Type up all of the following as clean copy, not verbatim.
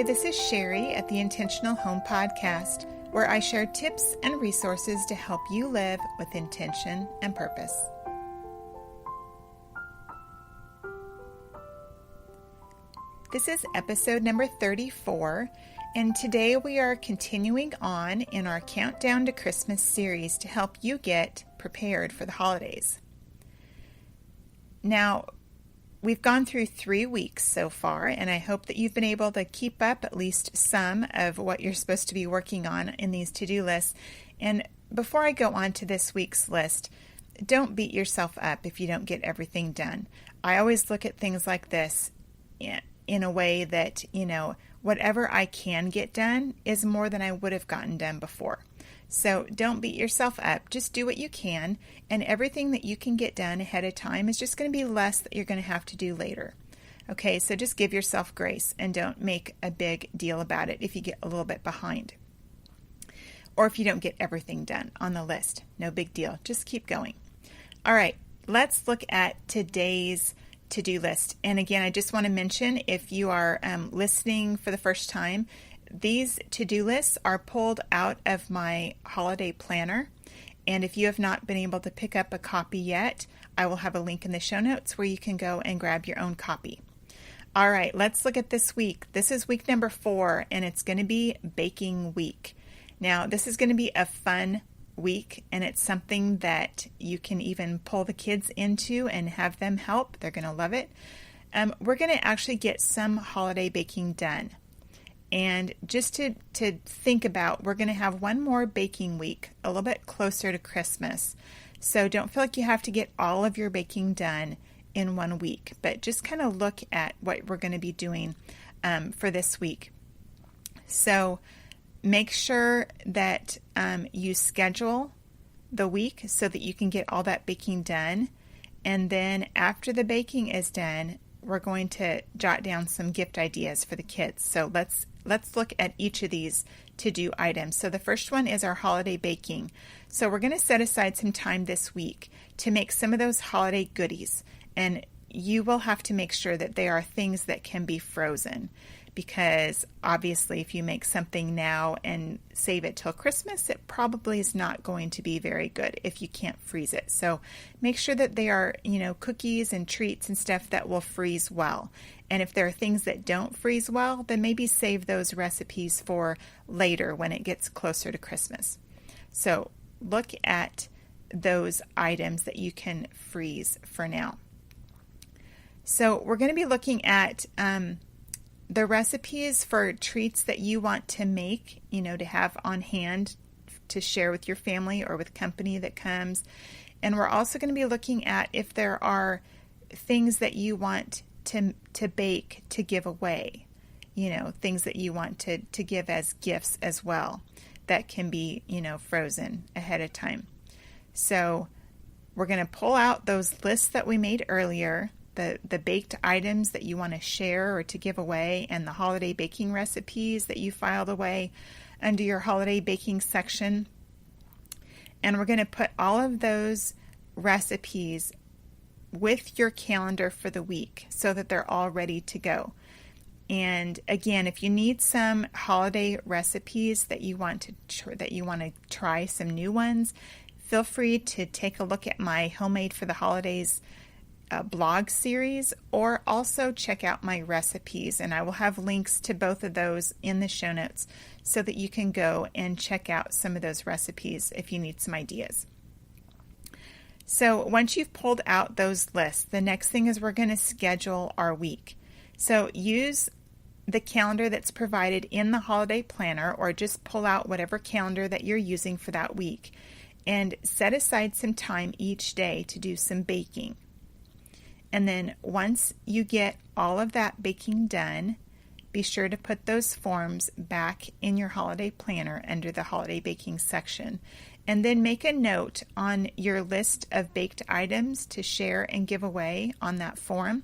Hi, this is Sherry at the Intentional Home Podcast, where I share tips and resources to help you live with intention and purpose. This is episode number 34, and today we are continuing on in our Countdown to Christmas series to help you get prepared for the holidays. Now, we've gone through 3 weeks so far, and I hope that you've been able to keep up at least some of what you're supposed to be working on in these to-do lists. And before I go on to this week's list, don't beat yourself up if you don't get everything done. I always look at things like this in a way that, whatever I can get done is more than I would have gotten done before. So don't beat yourself up. Just do what you can, and everything that you can get done ahead of time is just going to be less that you're going to have to do later. Okay, so just give yourself grace and don't make a big deal about it if you get a little bit behind. Or if you don't get everything done on the list. No big deal. Just keep going. All right, let's look at today's to-do list. And again, I just want to mention, if you are listening for the first time, these to-do lists are pulled out of my holiday planner, and if you have not been able to pick up a copy yet, I will have a link in the show notes where you can go and grab your own copy. All right, let's look at this week. This is week number 4, and it's going to be baking week. Now, this is going to be a fun week, and it's something that you can even pull the kids into and have them help. They're going to love it. We're going to actually get some holiday baking done. And just to think about, we're going to have one more baking week, a little bit closer to Christmas. So don't feel like you have to get all of your baking done in 1 week, but just kind of look at what we're going to be doing for this week. So make sure that you schedule the week so that you can get all that baking done. And then after the baking is done, we're going to jot down some gift ideas for the kids. So let's look at each of these to-do items. So the first one is our holiday baking. So we're going to set aside some time this week to make some of those holiday goodies. And you will have to make sure that they are things that can be frozen, because obviously if you make something now and save it till Christmas, it probably is not going to be very good if you can't freeze it. So make sure that they are, cookies and treats and stuff that will freeze well. And if there are things that don't freeze well, then maybe save those recipes for later when it gets closer to Christmas. So look at those items that you can freeze for now. So we're going to be looking at the recipes for treats that you want to make, to have on hand to share with your family or with company that comes. And we're also going to be looking at if there are things that you want to bake to give away, things that you want to give as gifts as well that can be, frozen ahead of time. So we're going to pull out those lists that we made earlier, the baked items that you want to share or to give away, and the holiday baking recipes that you filed away under your holiday baking section. And we're going to put all of those recipes with your calendar for the week so that they're all ready to go. And again, if you need some holiday recipes that you want to try some new ones, feel free to take a look at my Homemade for the Holidays blog series, or also check out my recipes, and I will have links to both of those in the show notes so that you can go and check out some of those recipes if you need some ideas. So once you've pulled out those lists, the next thing is we're going to schedule our week. So use the calendar that's provided in the holiday planner, or just pull out whatever calendar that you're using for that week and set aside some time each day to do some baking. And then once you get all of that baking done, be sure to put those forms back in your holiday planner under the holiday baking section. And then make a note on your list of baked items to share and give away on that form.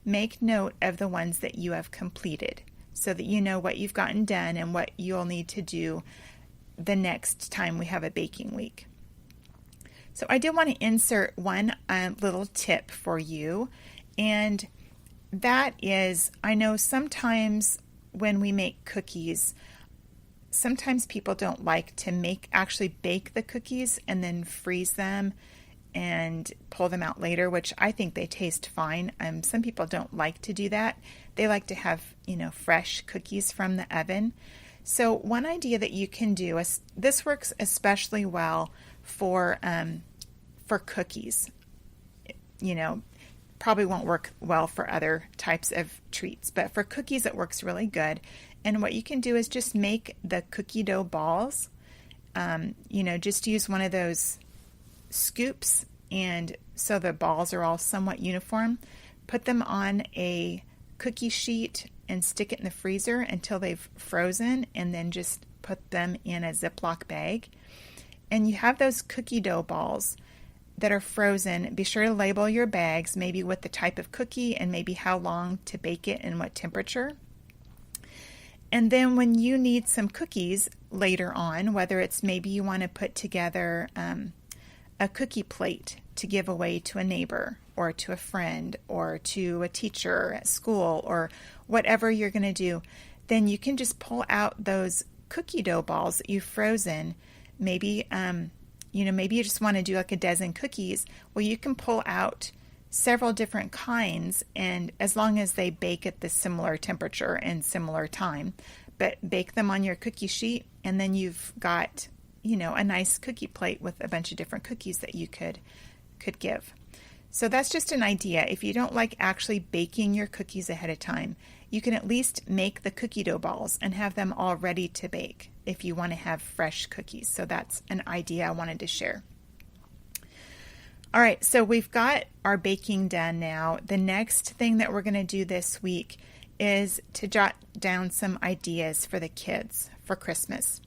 Make note of the ones that you have completed so that you know what you've gotten done and what you'll need to do the next time we have a baking week. So I did want to insert one little tip for you, and that is, I know sometimes when we make cookies, sometimes people don't like to actually bake the cookies and then freeze them and pull them out later, which I think they taste fine. Some people don't like to do that. They like to have, fresh cookies from the oven. So one idea that you can do is, this works especially well for cookies. Probably won't work well for other types of treats, but for cookies it works really good. And what you can do is just make the cookie dough balls. Just use one of those scoops, and so the balls are all somewhat uniform. Put them on a cookie sheet and stick it in the freezer until they've frozen, and then just put them in a Ziploc bag. And you have those cookie dough balls that are frozen. Be sure to label your bags, maybe with the type of cookie and maybe how long to bake it and what temperature. And then when you need some cookies later on, whether it's maybe you want to put together a cookie plate to give away to a neighbor or to a friend or to a teacher at school or whatever you're going to do, then you can just pull out those cookie dough balls that you've frozen. Maybe, maybe you just want to do like a dozen cookies. Well, you can pull out several different kinds, and as long as they bake at the similar temperature and similar time, but bake them on your cookie sheet, and then you've got a nice cookie plate with a bunch of different cookies that you could give. So that's just an idea. If you don't like actually baking your cookies ahead of time, you can at least make the cookie dough balls and have them all ready to bake if you want to have fresh cookies. So that's an idea I wanted to share. All right, so we've got our baking done now. The next thing that we're going to do this week is to jot down some ideas for the kids for Christmas.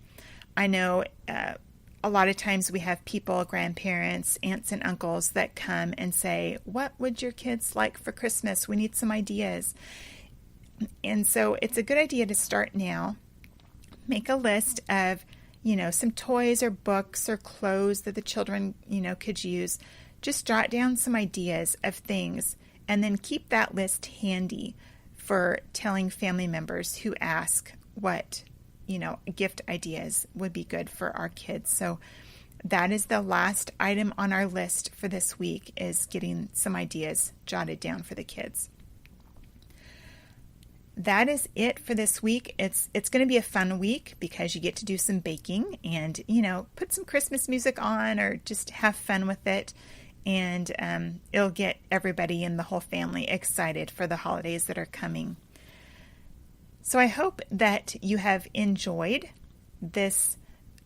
I know a lot of times we have people, grandparents, aunts and uncles that come and say, what would your kids like for Christmas? We need some ideas. And so it's a good idea to start now. Make a list of, some toys or books or clothes that the children, could use. Just jot down some ideas of things and then keep that list handy for telling family members who ask what, gift ideas would be good for our kids. So that is the last item on our list for this week, is getting some ideas jotted down for the kids. That is it for this week. It's going to be a fun week because you get to do some baking and, put some Christmas music on or just have fun with it. And it'll get everybody in the whole family excited for the holidays that are coming. So I hope that you have enjoyed this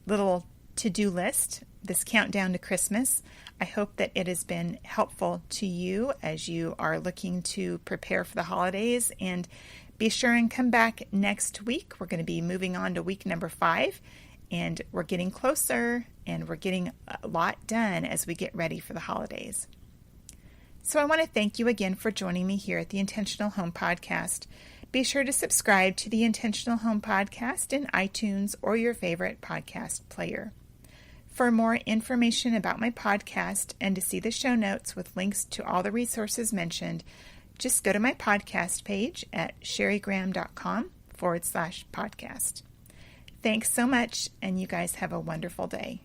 little to-do list, this countdown to Christmas. I hope that it has been helpful to you as you are looking to prepare for the holidays. And be sure and come back next week. We're going to be moving on to week number 5. And we're getting closer, and we're getting a lot done as we get ready for the holidays. So I want to thank you again for joining me here at the Intentional Home Podcast. Be sure to subscribe to the Intentional Home Podcast in iTunes or your favorite podcast player. For more information about my podcast and to see the show notes with links to all the resources mentioned, just go to my podcast page at sherrygraham.com/podcast. Thanks so much, and you guys have a wonderful day.